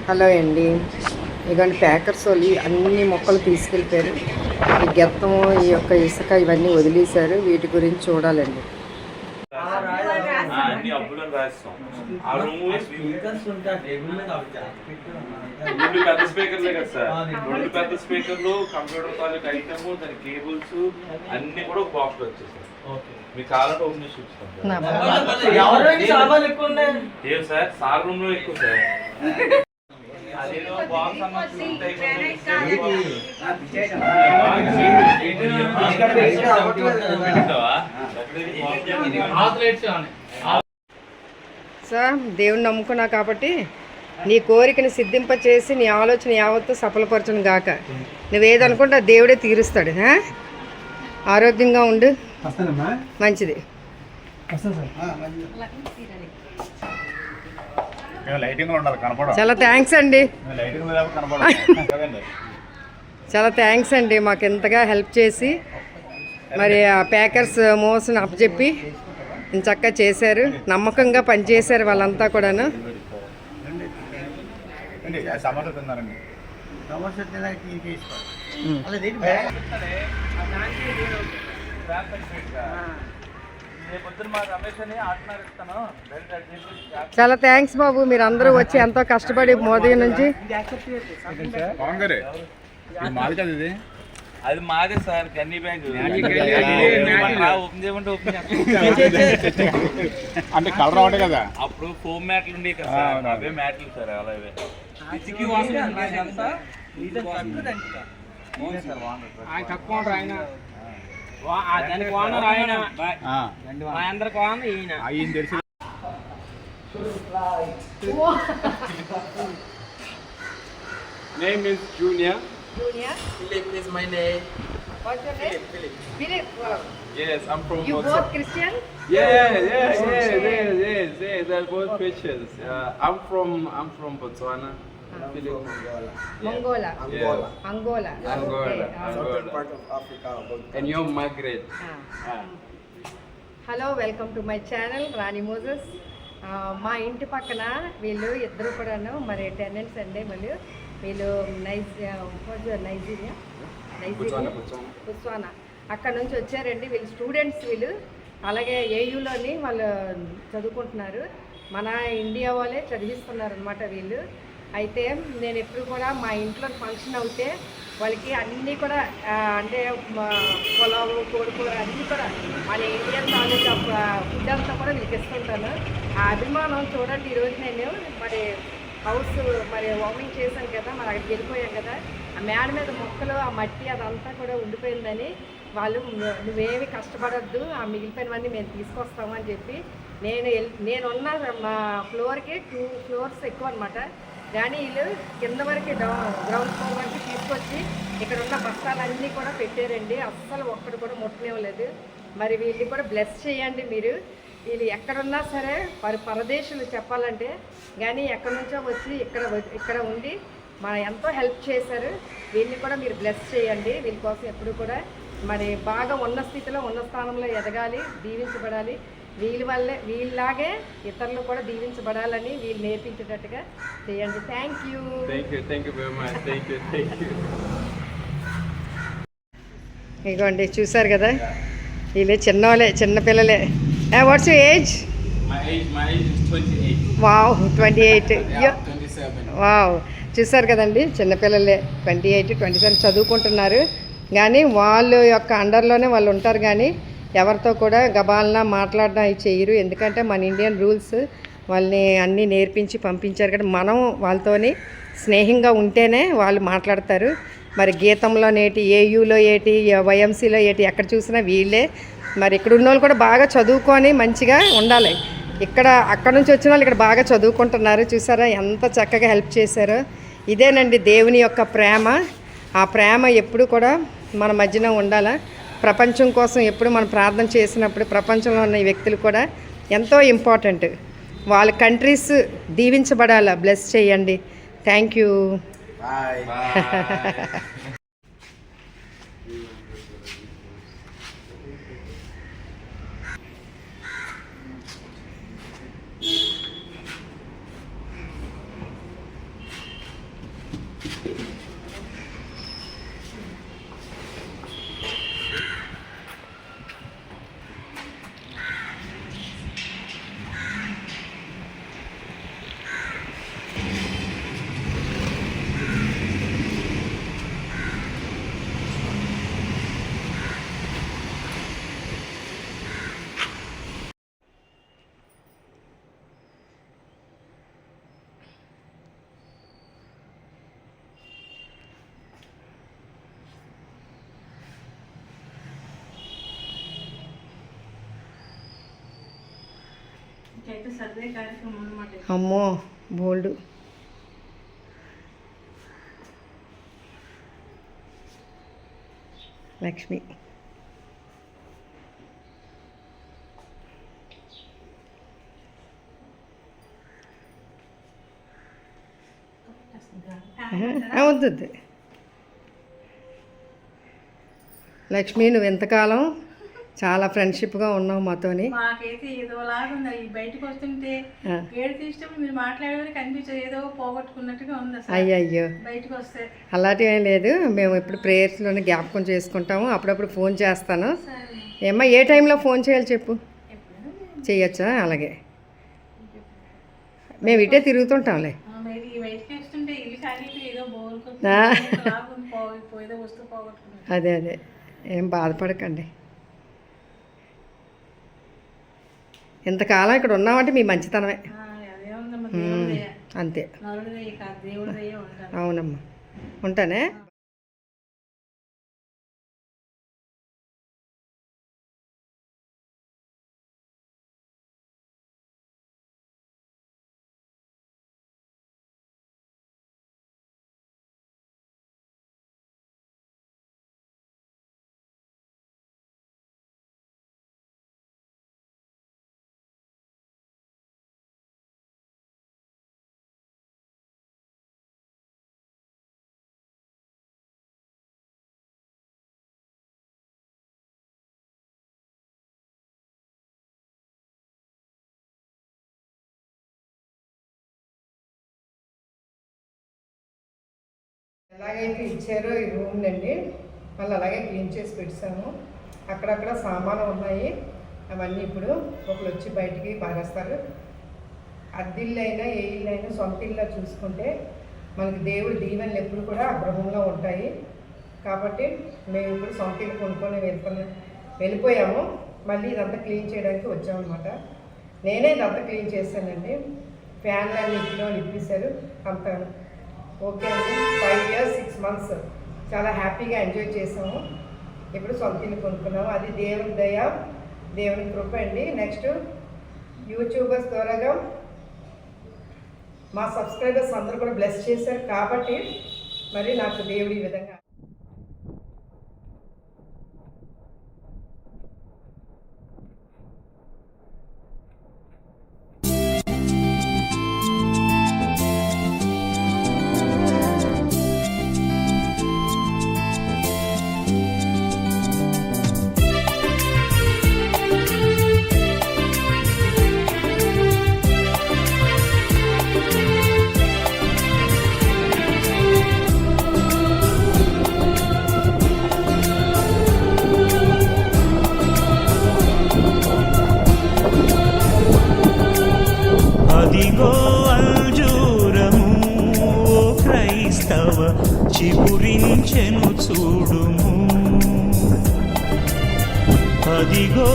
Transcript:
Hello అండి, ఇదిగోండి packers వాళ్ళు అన్ని మొక్కలు తీసుకెళ్ళిపోయారు. ఈ గెత్తం, ఈ యొక్క ఇసుక ఇవన్నీ వదిలేశారు. వీటి గురించి చూడాలండి. పెద్ద స్పీకర్లే కదా సార్, 2 పెద్ద స్పీకర్లు, కంప్యూటర్ తాలూకు ఐటమ్, దాని కేబుల్స్ అన్ని కూడా ఒక బాక్స్ వచ్చేసాయి. మీకు కావాలంటే ఓపెన్ చేసి చూపిస్తాం సార్. సార్ రూమ్ లో ఎక్కువ సార్. సార్, దేవుని నమ్ముకున్నా కాబట్టి నీ కోరికని సిద్ధింప చేసి నీ ఆలోచన యావత్తు సఫలపరచును గాక. నువ్వేదనుకుంటే దేవుడే తీరుస్తాడు. ఆరోగ్యంగా ఉండు, మంచిది. చాలా థ్యాంక్స్ అండి, చాలా థ్యాంక్స్ అండి. మాకు ఎంతగా హెల్ప్ చేసి మరి ఆ ప్యాకర్స్ మోసం అప్పచెప్పి చక్కగా చేశారు. నమ్మకంగా పనిచేశారు వాళ్ళంతా కూడాను. చాలా థ్యాంక్స్ బాబు, మీరు అందరూ వచ్చి ఎంతో కష్టపడి మోదీ నుంచి. అది మాదే సార్, కన్నీ బ్యాగ్ ఓపెన్ చేయమంటే ఓపెన్ అంటే కలర్ ఒకటే కదా. అప్పుడు ఫోమ్ మ్యాట్లు ఉండే కదా, అవే మ్యాట్లు సార్. అలాగే Name is Junior. Junior? Philip is my name. What's your name? Philip. Yes, I'm from You Botswana. both Christian? Yes. They're both Christians. I'm from Botswana. Philip, Mongola. Angola. Angola. Angola. Southern part of Africa. And you're Margaret. Hello, welcome to my channel Rani Moses. మా ఇంటి పక్కన వీళ్ళు ఇద్దరు కూడాను మరి tenants అండి. మళ్ళీ వీళ్ళు నైజీరియా బుత్సానా అక్కడ నుంచి వచ్చారండి. వీళ్ళు స్టూడెంట్స్. వీళ్ళు అలాగే ఏయూలోని వాళ్ళు చదువుకుంటున్నారు. మన ఇండియా వాళ్ళే చదివిస్తున్నారు అనమాట వీళ్ళు. అయితే నేను ఎప్పుడు కూడా మా ఇంట్లో ఫంక్షన్ అవుతే వాళ్ళకి అన్నీ కూడా అంటే పొలావు, కోడికూర అన్నీ కూడా మన ఇండియన్ తాలూకా ఫుడ్ అంతా కూడా వీళ్ళకి ఇస్తుంటాను. ఆ అభిమానం చూడండి. ఈరోజు నేను మరి హౌస్ మరి వార్మింగ్ చేశాను కదా, మరి అక్కడికి వెళ్ళిపోయాం కదా, ఆ మేడ మీద మొక్కలు, ఆ మట్టి అదంతా కూడా ఉండిపోయిందని వాళ్ళు నువ్వేమి కష్టపడద్దు, ఆ మిగిలిపోయినవన్నీ మేము తీసుకొస్తాము అని చెప్పి నేనున్న మా ఫ్లోర్కి 2 ఫ్లోర్స్ ఎక్కువ అనమాట. కానీ వీళ్ళు కింద వరకు గ్రౌండ్ ఫ్లోర్ వరకు తీసుకొచ్చి ఇక్కడ ఉన్న బస్తాలన్నీ కూడా పెట్టారండి. అస్సలు ఒక్కడు కూడా ముట్టనివ్వలేదు. మరి వీళ్ళు కూడా బ్లెస్ చేయండి మీరు. వీళ్ళు ఎక్కడున్నా సరే పరదేశులు చెప్పాలంటే, కానీ ఎక్కడి నుంచో వచ్చి ఇక్కడ ఉండి మన ఎంతో హెల్ప్ చేశారు. వీళ్ళని కూడా మీరు బ్లెస్ చేయండి. వీళ్ళ కోసం ఎప్పుడు కూడా మరి బాగా ఉన్న స్థితిలో, ఉన్న స్థానంలో ఎదగాలి, దీవించబడాలి. వీళ్ళలాగే ఇతరులు కూడా దీవించబడాలని వీళ్ళు నేర్పించేటట్టుగా చేయండి. Thank you very much. Thank you. ఇదిగోండి, చూసారు కదా, వీళ్ళు చిన్నవాళ్ళే, చిన్నపిల్లలే. What's your age? My age is 28. Wow, 28. 27. Wow, చూసారు కదండి, చిన్నపిల్లలే 28, 27 చదువుకుంటున్నారు. కానీ వాళ్ళ యొక్క అండర్లోనే వాళ్ళు ఉంటారు. కానీ ఎవరితో కూడా గబాలన మాట్లాడడం అవి చేయరు. ఎందుకంటే మన ఇండియన్ రూల్స్ వాళ్ళని అన్నీ నేర్పించి పంపించారు కదా. మనం వాళ్ళతోని స్నేహంగా ఉంటేనే వాళ్ళు మాట్లాడతారు. మరి గీతంలో నేటి, ఏయూలో ఏటి, వైఎంసీలో ఏటి, ఎక్కడ చూసినా వీళ్ళే. మరి ఇక్కడ ఉన్న వాళ్ళు కూడా బాగా చదువుకొని మంచిగా ఉండాలి. అక్కడ నుంచి వచ్చిన వాళ్ళు ఇక్కడ బాగా చదువుకుంటున్నారు. చూసారా ఎంత చక్కగా హెల్ప్ చేశారో. ఇదేనండి దేవుని యొక్క ప్రేమ. ఆ ప్రేమ ఎప్పుడు కూడా మన మధ్యన ఉండాలా. ప్రపంచం కోసం ఎప్పుడు మనం ప్రార్థన చేసినప్పుడు ప్రపంచంలో ఉన్న ఈ వ్యక్తులు కూడా ఎంతో ఇంపార్టెంట్. వాళ్ళ కంట్రీస్ దీవించబడాలా. బ్లెస్ చేయండి. Thank you. ఇంకైతే సర్వే కార్యక్రమం అన్నమాట. అమ్మో బోల్డ్. లక్ష్మి వద్దు. లక్ష్మి నువ్వు ఎంతకాలం చాలా ఫ్రెండ్షిప్గా ఉన్నావు మాతోని. మాకైతే ఏదోలాగా ఉంది. ఈ బయటకు వస్తుంటే ఏడు తీసేటప్పుడు మీరు మాట్లాడేవారు కనిపించదు, ఏదో పోగొట్టుకున్నట్టుగా ఉంది అసలు అయ్యయ్యో బయటకు వస్తే. అలాంటివి ఏం లేదు, మేము ఎప్పుడు ప్రేయర్స్లోనే జ్ఞాపకం చేసుకుంటాము. అప్పుడప్పుడు ఫోన్ చేస్తాను. సరే ఏమ్మా ఏ టైంలో ఫోన్ చేయాలి చెప్పు, ఎప్పుడైనా చేయొచ్చా? అలాగే మేము ఇటే తిరుగుతుంటాంలే. మరి ఈ బయటకు వస్తుంటే ఇవి కానీ ఏదో ఆ. ఏదో వస్తువు పోగొట్టుకున్నాను. అదే అదే ఏం బాధపడకండి. ఇంతకాలం ఇక్కడ ఉన్నామంటే మీ మంచితనమే. అదే ఉందమ్మా, దేవుడిదయ్యా. అంతే. నరుడిదయ్య కాదు, దేవుడిదయ్యా ఉంటాను. అవునమ్మా, ఉంటానే. ఎలాగైతే ఇచ్చారో ఈ రూమ్ నుండి మళ్ళీ అలాగే క్లీన్ చేసి పెట్టాము. అక్కడక్కడ సామాను ఉన్నాయి, అవన్నీ ఇప్పుడు ఒకరు వచ్చి బయటికి పారేస్తారు. అద్దిల్లు అయినా ఏ ఇల్లు అయినా సొంత ఇల్లు చూసుకుంటే మనకి దేవుడి దీవెనలు ఎప్పుడు కూడా ఆ గృహంలో ఉంటాయి. కాబట్టి మేము ఇప్పుడు సొంత ఇల్లు కొనుక్కొని వెళ్ళిపోయాము. మళ్ళీ ఇదంతా క్లీన్ చేయడానికి వచ్చామన్నమాట. నేనే ఇదంతా క్లీన్ చేశానండి. ఫ్యాన్లు అన్ని ఇంట్లో ఇప్పించారు అంతా. ఓకే అండి, 5 years 6 months చాలా హ్యాపీగా ఎంజాయ్ చేసాము. ఇప్పుడు సొంత ఇల్లు కొనుక్కున్నాము. అది దేవుని దయ, దేవుని కృప అండి. నెక్స్ట్ యూట్యూబర్స్ ద్వారాగా మా సబ్స్క్రైబర్స్ అందరూ కూడా బ్లెస్ చేశారు కాబట్టి మరి నాకు దేవుడు ఈ విధంగా. అదిగో అంజూరము ఓ క్రైస్తవ చిగురించెను చూడుము. అదిగో